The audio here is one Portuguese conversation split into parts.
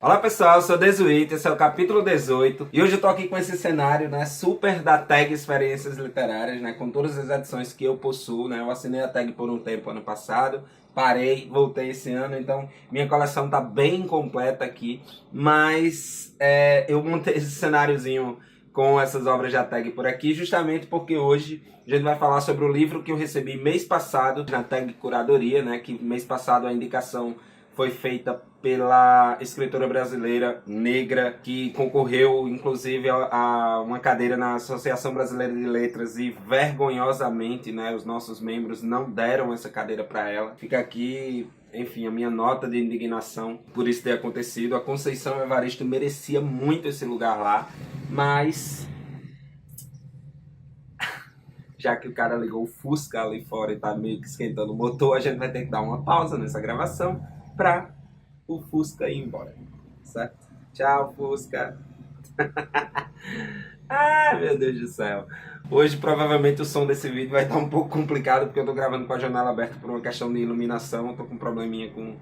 Olá pessoal, eu sou Desuíte, esse é o capítulo 18 e hoje eu tô aqui com esse cenário, né, super da tag Experiências Literárias, né, com todas as edições que eu possuo, né, eu assinei a tag por um tempo ano passado, parei, voltei esse ano, então minha coleção tá bem completa aqui, mas eu montei esse cenáriozinho com essas obras da tag por aqui, justamente porque hoje a gente vai falar sobre o livro que eu recebi mês passado na tag Curadoria, né, que mês passado a indicação foi feita pela escritora brasileira negra, que concorreu inclusive a uma cadeira na Associação Brasileira de Letras e vergonhosamente, né, os nossos membros não deram essa cadeira para ela. Fica aqui, enfim, a minha nota de indignação por isso ter acontecido. A Conceição Evaristo merecia muito esse lugar lá, mas já que o cara ligou o Fusca ali fora e tá meio que esquentando o motor, a gente vai ter que dar uma pausa nessa gravação para o Fusca ir embora, certo? Tchau, Fusca! Ai, meu Deus do céu! Hoje, provavelmente, o som desse vídeo vai estar um pouco complicado, porque eu tô gravando com a janela aberta por uma questão de iluminação. Eu tô com um probleminha com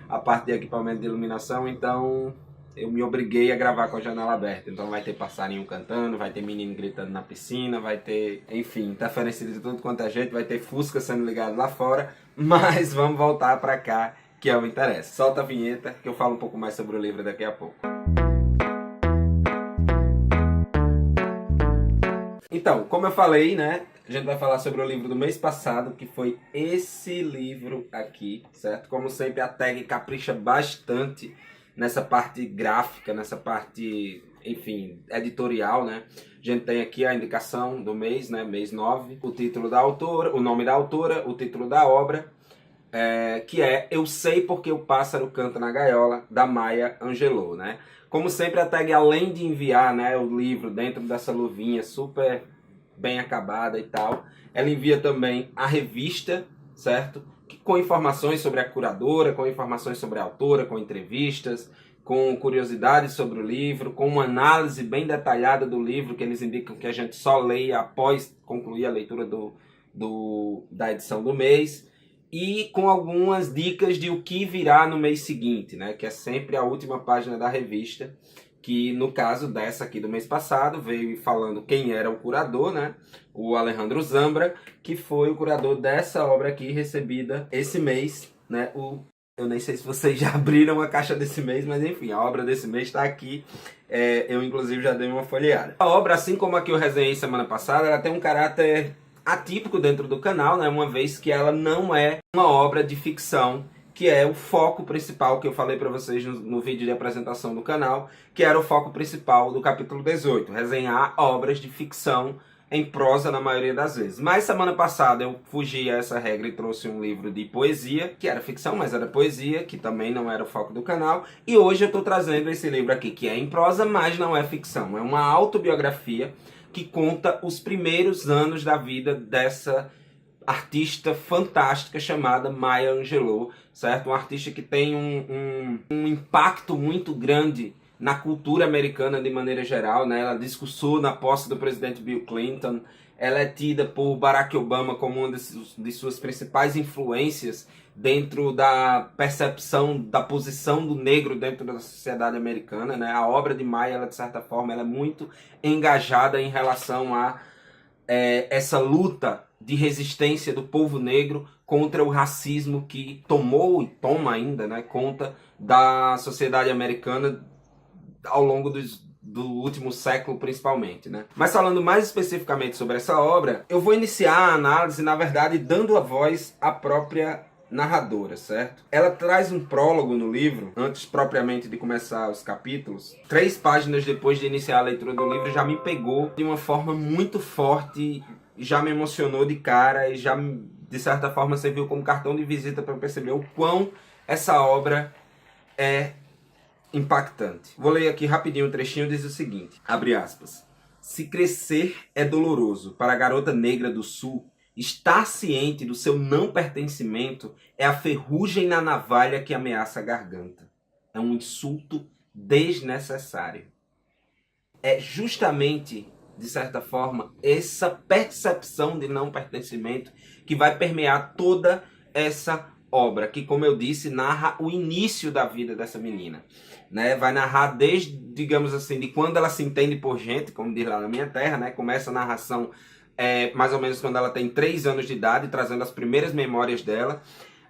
a parte de equipamento de iluminação, então eu me obriguei a gravar com a janela aberta. Então vai ter passarinho cantando, vai ter menino gritando na piscina, vai ter, enfim, interferência de tudo quanto é jeito, vai ter Fusca sendo ligado lá fora, mas vamos voltar pra cá, que é o interesse. Solta a vinheta que eu falo um pouco mais sobre o livro daqui a pouco. Então, como eu falei, né, a gente vai falar sobre o livro do mês passado, que foi esse livro aqui, certo? Como sempre, a tag capricha bastante nessa parte gráfica, nessa parte, enfim, editorial, né? A gente tem aqui a indicação do mês, né, mês 9, o título da autora, o nome da autora, o título da obra, que é Eu Sei Porque o Pássaro Canta na Gaiola, da Maya Angelou, né? Como sempre, a tag, além de enviar, né, o livro dentro dessa luvinha super bem acabada e tal, ela envia também a revista, certo? Com informações sobre a curadora, com informações sobre a autora, com entrevistas, com curiosidades sobre o livro, com uma análise bem detalhada do livro, que eles indicam que a gente só leia após concluir a leitura da edição do mês, e com algumas dicas de o que virá no mês seguinte, né? Que é sempre a última página da revista, que no caso dessa aqui do mês passado, veio falando quem era o curador, né? O Alejandro Zambra, que foi o curador dessa obra aqui, recebida esse mês, né? Eu nem sei se vocês já abriram a caixa desse mês, mas enfim, a obra desse mês está aqui. Eu inclusive já dei uma folheada. A obra, assim como a que eu resenhei semana passada, ela tem um caráter atípico dentro do canal, né? Uma vez que ela não é uma obra de ficção, que é o foco principal que eu falei para vocês no vídeo de apresentação do canal, que era o foco principal do capítulo 18, resenhar obras de ficção em prosa na maioria das vezes. Mas semana passada eu fugi a essa regra e trouxe um livro de poesia, que era ficção, mas era poesia, que também não era o foco do canal, e hoje eu estou trazendo esse livro aqui, que é em prosa, mas não é ficção, é uma autobiografia que conta os primeiros anos da vida dessa artista fantástica chamada Maya Angelou, certo? Uma artista que tem um impacto muito grande na cultura americana de maneira geral, né? Ela discursou na posse do presidente Bill Clinton, ela é tida por Barack Obama como uma de suas principais influências dentro da percepção da posição do negro dentro da sociedade americana, né? A obra de Maya, ela, de certa forma, ela é muito engajada em relação a essa luta de resistência do povo negro contra o racismo que tomou e toma ainda, né, conta da sociedade americana ao longo do último século principalmente, né? Mas falando mais especificamente sobre essa obra, eu vou iniciar a análise, na verdade, dando a voz à própria narradora, certo? Ela traz um prólogo no livro, antes propriamente de começar os capítulos. 3 páginas depois de iniciar a leitura do livro, já me pegou de uma forma muito forte, já me emocionou de cara e já, de certa forma, serviu como cartão de visita para eu perceber o quão essa obra é impactante. Vou ler aqui rapidinho um trechinho, diz o seguinte, abre aspas. Se crescer é doloroso para a garota negra do sul, estar ciente do seu não pertencimento é a ferrugem na navalha que ameaça a garganta. É um insulto desnecessário. É justamente, de certa forma, essa percepção de não pertencimento que vai permear toda essa obra que, como eu disse, narra o início da vida dessa menina. Né? Vai narrar desde, digamos assim, de quando ela se entende por gente, como diz lá na minha terra, né? Começa a narração mais ou menos quando ela tem 3 anos de idade, trazendo as primeiras memórias dela,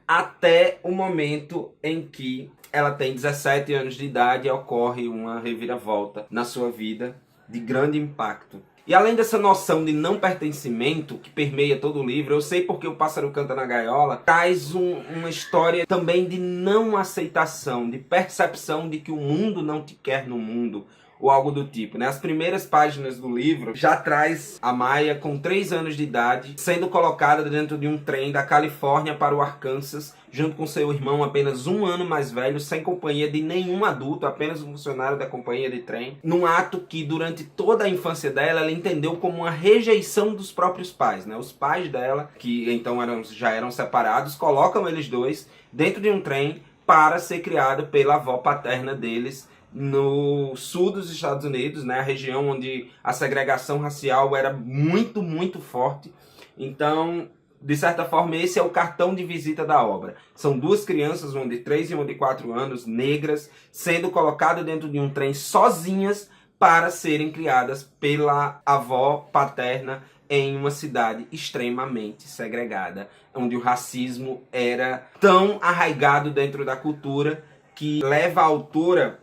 até o momento em que ela tem 17 anos de idade e ocorre uma reviravolta na sua vida de grande impacto. E além dessa noção de não pertencimento que permeia todo o livro, eu sei porque o Pássaro Canta na Gaiola traz uma história também de não aceitação, de percepção de que o mundo não te quer no mundo, ou algo do tipo, né? As primeiras páginas do livro já traz a Maya com 3 anos de idade, sendo colocada dentro de um trem da Califórnia para o Arkansas, junto com seu irmão apenas 1 ano mais velho, sem companhia de nenhum adulto, apenas um funcionário da companhia de trem, num ato que durante toda a infância dela, ela entendeu como uma rejeição dos próprios pais, né? Os pais dela, que então já eram separados, colocam eles dois dentro de um trem para ser criado pela avó paterna deles, no sul dos Estados Unidos, né, a região onde a segregação racial era muito, muito forte. Então, de certa forma, esse é o cartão de visita da obra. São 2 crianças, uma de 3 e uma de 4 anos, negras, sendo colocadas dentro de um trem sozinhas para serem criadas pela avó paterna em uma cidade extremamente segregada, onde o racismo era tão arraigado dentro da cultura que leva a autora,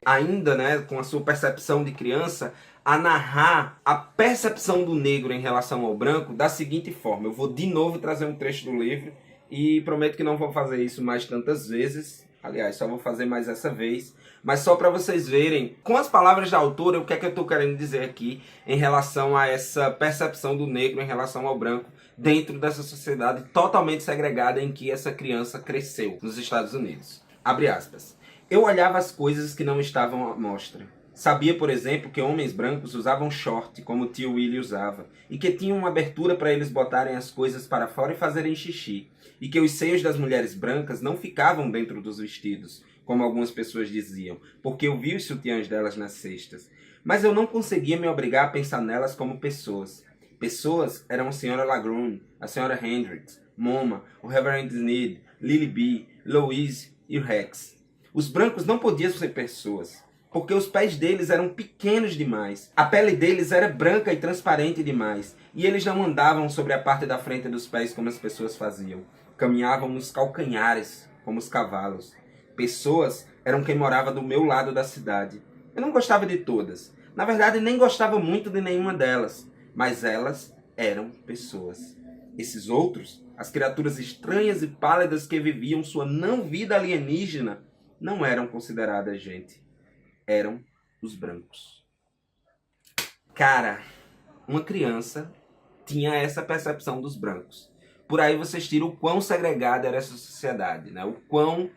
ainda, né, com a sua percepção de criança, a narrar a percepção do negro em relação ao branco da seguinte forma. Eu vou de novo trazer um trecho do livro e prometo que não vou fazer isso mais tantas vezes. Aliás, só vou fazer mais essa vez. Mas só para vocês verem, com as palavras da autora, o que é que eu estou querendo dizer aqui em relação a essa percepção do negro em relação ao branco dentro dessa sociedade totalmente segregada em que essa criança cresceu nos Estados Unidos. Abre aspas. Eu olhava as coisas que não estavam à mostra. Sabia, por exemplo, que homens brancos usavam short, como o tio Willie usava, e que tinham uma abertura para eles botarem as coisas para fora e fazerem xixi, e que os seios das mulheres brancas não ficavam dentro dos vestidos, como algumas pessoas diziam, porque eu vi os sutiãs delas nas cestas. Mas eu não conseguia me obrigar a pensar nelas como pessoas. Pessoas eram a Sra. Lagrune, a Sra. Hendricks, Moma, o Reverend Sneed, Lily B, Louise e o Rex. Os brancos não podiam ser pessoas, porque os pés deles eram pequenos demais. A pele deles era branca e transparente demais, e eles não andavam sobre a parte da frente dos pés como as pessoas faziam. Caminhavam nos calcanhares, como os cavalos. Pessoas eram quem morava do meu lado da cidade. Eu não gostava de todas. Na verdade, nem gostava muito de nenhuma delas. Mas elas eram pessoas. Esses outros, as criaturas estranhas e pálidas que viviam sua não-vida alienígena, não eram consideradas gente. Eram os brancos. Cara, uma criança tinha essa percepção dos brancos. Por aí vocês tiram o quão segregada era essa sociedade, né? O quão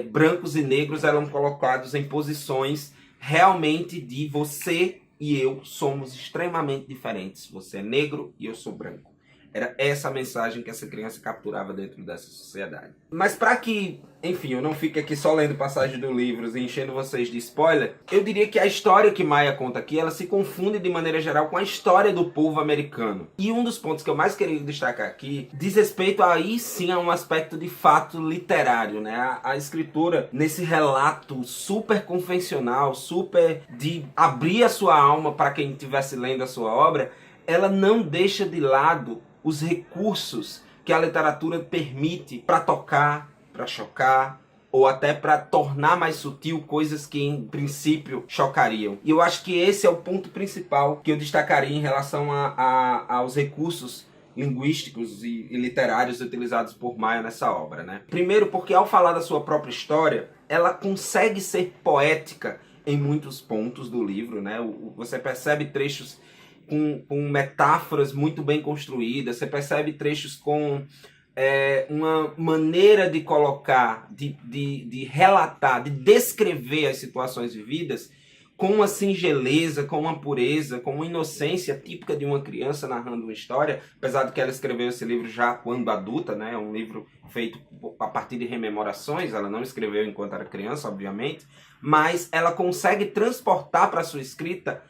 brancos e negros eram colocados em posições realmente de você e eu somos extremamente diferentes. Você é negro e eu sou branco. Era essa a mensagem que essa criança capturava dentro dessa sociedade. Mas para que, enfim, eu não fique aqui só lendo passagens do livro e enchendo vocês de spoiler, eu diria que a história que Maya conta aqui, ela se confunde de maneira geral com a história do povo americano. E um dos pontos que eu mais queria destacar aqui diz respeito aí sim a um aspecto de fato literário, né? A escritora, nesse relato super convencional, super de abrir a sua alma para quem estivesse lendo a sua obra, ela não deixa de lado os recursos que a literatura permite para tocar, para chocar, ou até para tornar mais sutil coisas que em princípio chocariam. E eu acho que esse é o ponto principal que eu destacaria em relação aos recursos linguísticos e literários utilizados por Maya nessa obra, né? Primeiro porque ao falar da sua própria história, ela consegue ser poética em muitos pontos do livro, né? Você percebe trechos com metáforas muito bem construídas, você percebe trechos com uma maneira de colocar, de relatar, de descrever as situações vividas com uma singeleza, com uma pureza, com uma inocência típica de uma criança narrando uma história, apesar de que ela escreveu esse livro já quando adulta, né? É um livro feito a partir de rememorações, ela não escreveu enquanto era criança, obviamente, mas ela consegue transportar para a sua escrita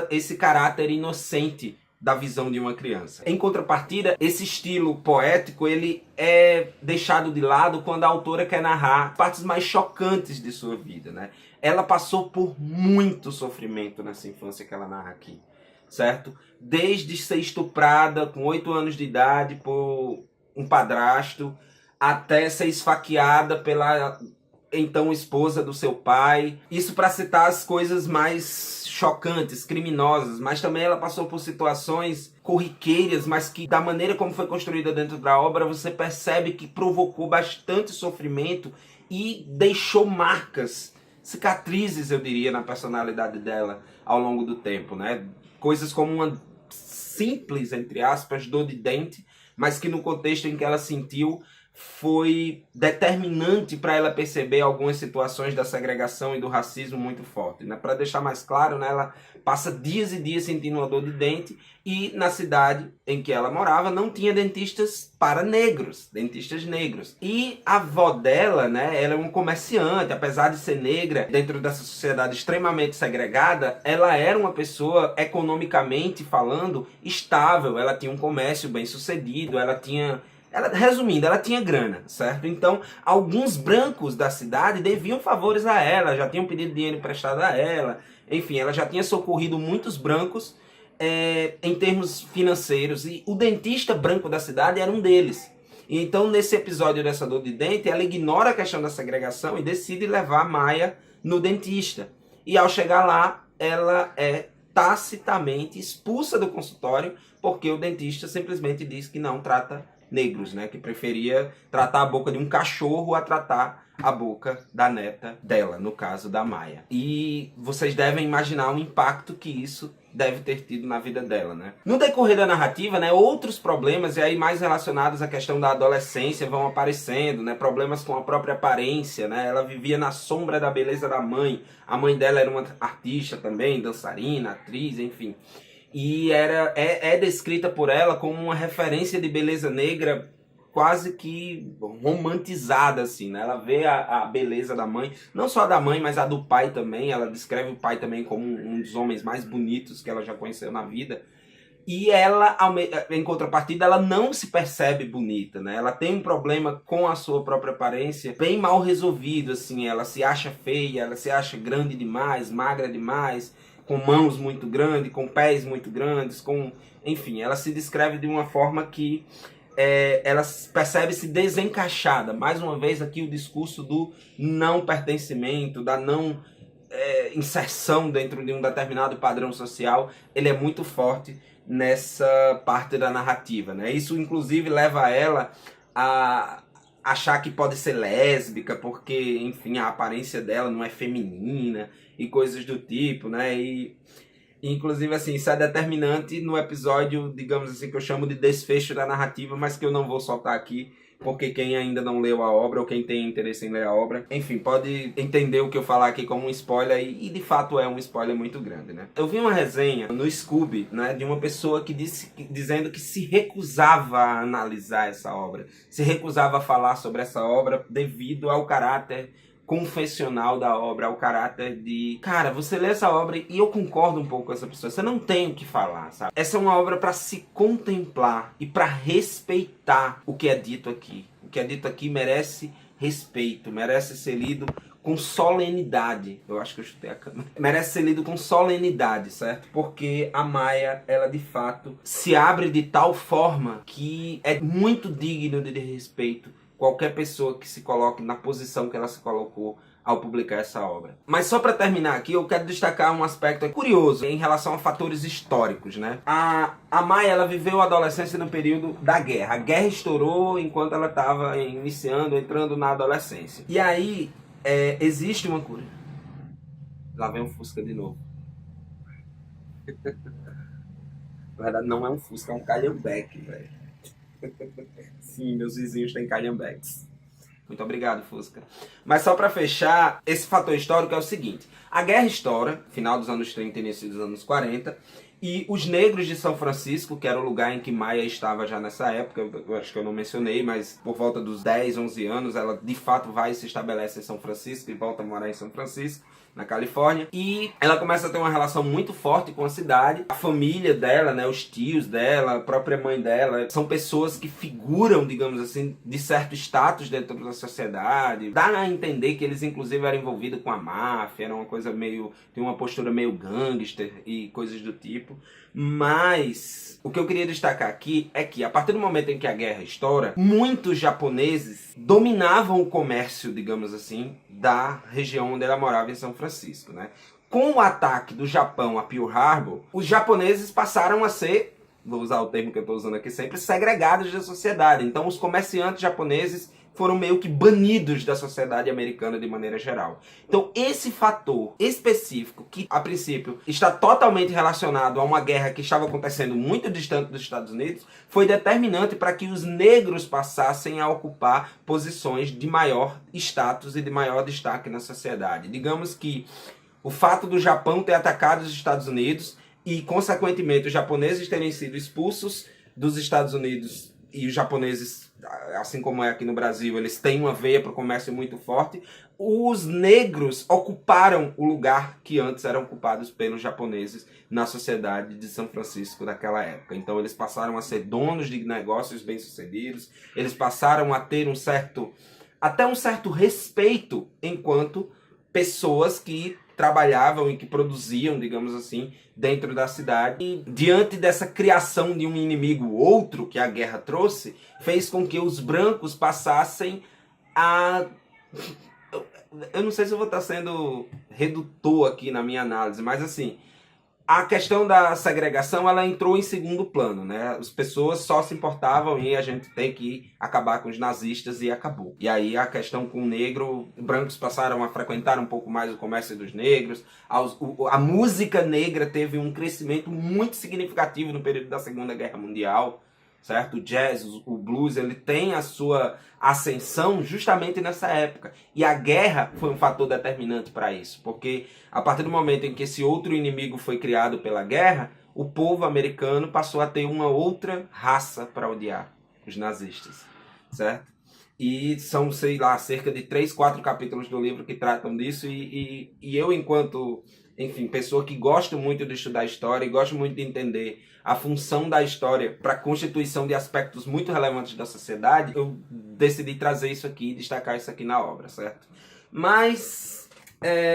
esse caráter inocente da visão de uma criança. Em contrapartida, esse estilo poético, ele é deixado de lado quando a autora quer narrar partes mais chocantes de sua vida, né? Ela passou por muito sofrimento nessa infância que ela narra aqui, certo? Desde ser estuprada com 8 anos de idade por um padrasto, até ser esfaqueada pela então esposa do seu pai. Isso para citar as coisas mais chocantes, criminosas, mas também ela passou por situações corriqueiras, mas que da maneira como foi construída dentro da obra, você percebe que provocou bastante sofrimento e deixou marcas, cicatrizes, eu diria, na personalidade dela ao longo do tempo, né? Coisas como uma simples, entre aspas, dor de dente, mas que no contexto em que ela sentiu foi determinante para ela perceber algumas situações da segregação e do racismo muito forte, né? Para deixar mais claro, né, ela passa dias e dias sentindo uma dor de dente e na cidade em que ela morava não tinha dentistas para negros, dentistas negros. E a avó dela, né, ela é um comerciante, apesar de ser negra, dentro dessa sociedade extremamente segregada, ela era uma pessoa, economicamente falando, estável, ela tinha um comércio bem sucedido, resumindo, ela tinha grana, certo? Então, alguns brancos da cidade deviam favores a ela, já tinham pedido dinheiro emprestado a ela. Enfim, ela já tinha socorrido muitos brancos em termos financeiros. E o dentista branco da cidade era um deles. E então, nesse episódio dessa dor de dente, ela ignora a questão da segregação e decide levar a Maia no dentista. E ao chegar lá, ela é tacitamente expulsa do consultório porque o dentista simplesmente diz que não trata negros, né? Que preferia tratar a boca de um cachorro a tratar a boca da neta dela, no caso da Maia. E vocês devem imaginar o impacto que isso deve ter tido na vida dela, né? No decorrer da narrativa, né, outros problemas, e aí mais relacionados à questão da adolescência, vão aparecendo, né? Problemas com a própria aparência, né? Ela vivia na sombra da beleza da mãe. A mãe dela era uma artista também, dançarina, atriz, enfim. E é descrita por ela como uma referência de beleza negra quase que romantizada, assim, né? Ela vê a beleza da mãe, não só a da mãe, mas a do pai também. Ela descreve o pai também como um dos homens mais bonitos que ela já conheceu na vida. E ela, em contrapartida, ela não se percebe bonita, né? Ela tem um problema com a sua própria aparência bem mal resolvido, assim. Ela se acha feia, ela se acha grande demais, magra demais, com mãos muito grandes, com pés muito grandes, enfim, ela se descreve de uma forma que ela percebe-se desencaixada. Mais uma vez aqui o discurso do não pertencimento, da não inserção dentro de um determinado padrão social, ele é muito forte nessa parte da narrativa, né? Isso inclusive leva ela a achar que pode ser lésbica, porque, enfim, a aparência dela não é feminina e coisas do tipo, né? E inclusive, assim, isso é determinante no episódio, digamos assim, que eu chamo de desfecho da narrativa, mas que eu não vou soltar aqui, porque quem ainda não leu a obra, ou quem tem interesse em ler a obra, enfim, pode entender o que eu falar aqui como um spoiler, e de fato é um spoiler muito grande, né? Eu vi uma resenha no Scooby, né, de uma pessoa dizendo que se recusava a analisar essa obra, se recusava a falar sobre essa obra devido ao caráter confessional da obra, ao caráter de... Cara, você lê essa obra e eu concordo um pouco com essa pessoa. Você não tem o que falar, sabe? Essa é uma obra para se contemplar e para respeitar o que é dito aqui. O que é dito aqui merece respeito, merece ser lido com solenidade. Eu acho que eu chutei a câmera. Merece ser lido com solenidade, certo? Porque a Maia, ela de fato se abre de tal forma que é muito digno de respeito qualquer pessoa que se coloque na posição que ela se colocou ao publicar essa obra. Mas só para terminar aqui, eu quero destacar um aspecto curioso em relação a fatores históricos, né? A Maia, ela viveu a adolescência no período da guerra. A guerra estourou enquanto ela estava entrando na adolescência. E aí, existe uma cura. Lá vem um Fusca de novo. Na verdade, não é um Fusca, é um Calhambeque, velho. Sim, meus vizinhos têm calhambeques. Muito obrigado, Fusca. Mas só para fechar, esse fator histórico é o seguinte. A guerra estoura, final dos anos 30 e início dos anos 40, E os negros de São Francisco, que era o lugar em que Maia estava já nessa época, eu acho que eu não mencionei, mas por volta dos 10, 11 anos, ela de fato vai e se estabelece em São Francisco e volta a morar em São Francisco, na Califórnia. E ela começa a ter uma relação muito forte com a cidade. A família dela, né, os tios dela, a própria mãe dela, são pessoas que figuram, digamos assim, de certo status dentro da sociedade. Dá a entender que eles inclusive eram envolvidos com a máfia, era uma coisa meio... tem uma postura meio gangster e coisas do tipo. Mas o que eu queria destacar aqui é que a partir do momento em que a guerra estoura, muitos japoneses dominavam o comércio, digamos assim, da região onde ela morava em São Francisco, né? Com o ataque do Japão a Pearl Harbor, os japoneses passaram a ser, vou usar o termo que eu estou usando aqui sempre, segregados da sociedade. Então os comerciantes japoneses foram meio que banidos da sociedade americana de maneira geral. Então esse fator específico, que a princípio está totalmente relacionado a uma guerra que estava acontecendo muito distante dos Estados Unidos, foi determinante para que os negros passassem a ocupar posições de maior status e de maior destaque na sociedade. Digamos que o fato do Japão ter atacado os Estados Unidos e, consequentemente, os japoneses terem sido expulsos dos Estados Unidos, e os japoneses, assim como é aqui no Brasil, eles têm uma veia para o comércio muito forte, os negros ocuparam o lugar que antes eram ocupados pelos japoneses na sociedade de São Francisco daquela época. Então eles passaram a ser donos de negócios bem-sucedidos, eles passaram a ter até um certo respeito enquanto pessoas que trabalhavam e que produziam, digamos assim, dentro da cidade. E diante dessa criação de um inimigo outro que a guerra trouxe, fez com que os brancos passassem a... Eu não sei se eu vou estar sendo redutor aqui na minha análise, mas assim, a questão da segregação, ela entrou em segundo plano, né? As pessoas só se importavam e a gente tem que acabar com os nazistas e acabou. E aí a questão com o negro, brancos passaram a frequentar um pouco mais o comércio dos negros, a música negra teve um crescimento muito significativo no período da Segunda Guerra Mundial, certo? O jazz, o blues, ele tem a sua ascensão justamente nessa época. E a guerra foi um fator determinante para isso, porque a partir do momento em que esse outro inimigo foi criado pela guerra, o povo americano passou a ter uma outra raça para odiar, os nazistas, certo? E são, sei lá, cerca de 3, 4 capítulos do livro que tratam disso, e eu, enquanto, enfim, pessoa que gosto muito de estudar história e gosto muito de entender a função da história para a constituição de aspectos muito relevantes da sociedade, eu decidi trazer isso aqui, destacar isso aqui na obra, certo? Mas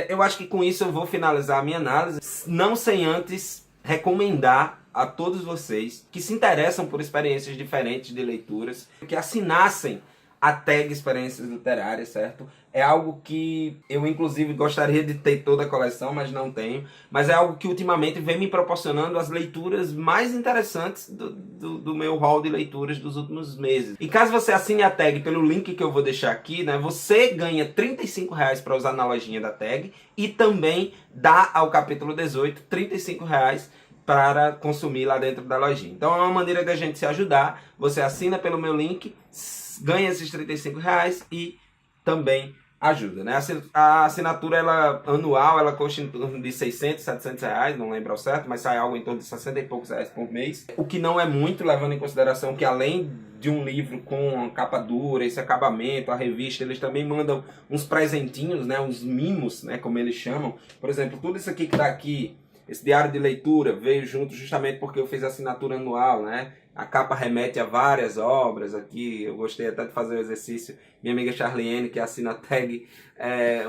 eu acho que com isso eu vou finalizar a minha análise, não sem antes recomendar a todos vocês que se interessam por experiências diferentes de leituras, que assinassem a tag Experiências Literárias, certo? É algo que eu, inclusive, gostaria de ter toda a coleção, mas não tenho. Mas é algo que, ultimamente, vem me proporcionando as leituras mais interessantes do meu hall de leituras dos últimos meses. E caso você assine a tag pelo link que eu vou deixar aqui, né, você ganha R$35 para usar na lojinha da tag e também dá ao capítulo 18 R$35 para consumir lá dentro da lojinha. Então é uma maneira da gente se ajudar. Você assina pelo meu link, ganha esses R$35 e também ajuda, né? A assinatura anual, ela custa em torno de 600, R$700, não lembro ao certo, mas sai algo em torno de 60 e poucos reais por mês. O que não é muito, levando em consideração que além de um livro com capa dura, esse acabamento, a revista, eles também mandam uns presentinhos, né? Uns mimos, né? Como eles chamam. Por exemplo, tudo isso aqui que está aqui, esse diário de leitura, veio junto justamente porque eu fiz a assinatura anual, né? A capa remete a várias obras aqui. Eu gostei até de fazer o exercício. Minha amiga Charliene, que assina a tag,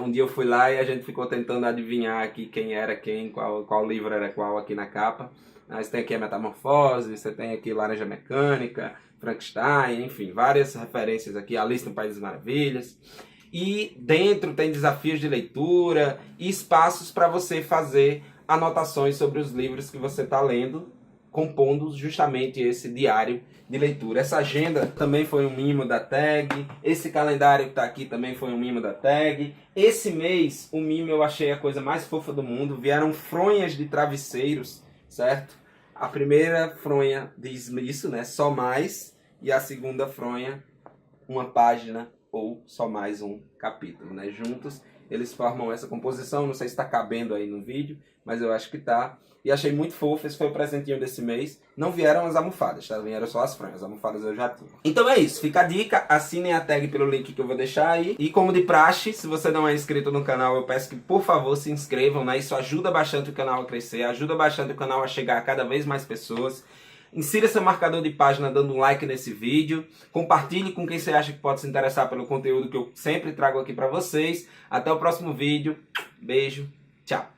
um dia eu fui lá e a gente ficou tentando adivinhar aqui quem era quem, qual livro era qual aqui na capa. Você tem aqui a Metamorfose, você tem aqui Laranja Mecânica, Frankenstein, enfim, várias referências aqui. Alice no País das Maravilhas. E dentro tem desafios de leitura e espaços para você fazer anotações sobre os livros que você está lendo, compondo justamente esse diário de leitura. Essa agenda também foi um mimo da tag. Esse calendário que está aqui também foi um mimo da tag. Esse mês, o mimo eu achei a coisa mais fofa do mundo. Vieram fronhas de travesseiros, certo? A primeira fronha diz isso, né? Só mais. E a segunda fronha, uma página ou só mais um capítulo, né? Juntos. eles formam essa composição. Não sei se está cabendo aí no vídeo, mas eu acho que tá. E achei muito fofo, esse foi o presentinho desse mês. Não vieram as almofadas, tá? Vieram só as franjas, as almofadas eu já tinha. Então é isso, fica a dica, assinem a tag pelo link que eu vou deixar aí. E como de praxe, se você não é inscrito no canal, eu peço que por favor se inscrevam, né? Isso ajuda bastante o canal a crescer, ajuda bastante o canal a chegar a cada vez mais pessoas. Insira seu marcador de página dando um like nesse vídeo. Compartilhe com quem você acha que pode se interessar pelo conteúdo que eu sempre trago aqui pra vocês. Até o próximo vídeo. Beijo. Tchau.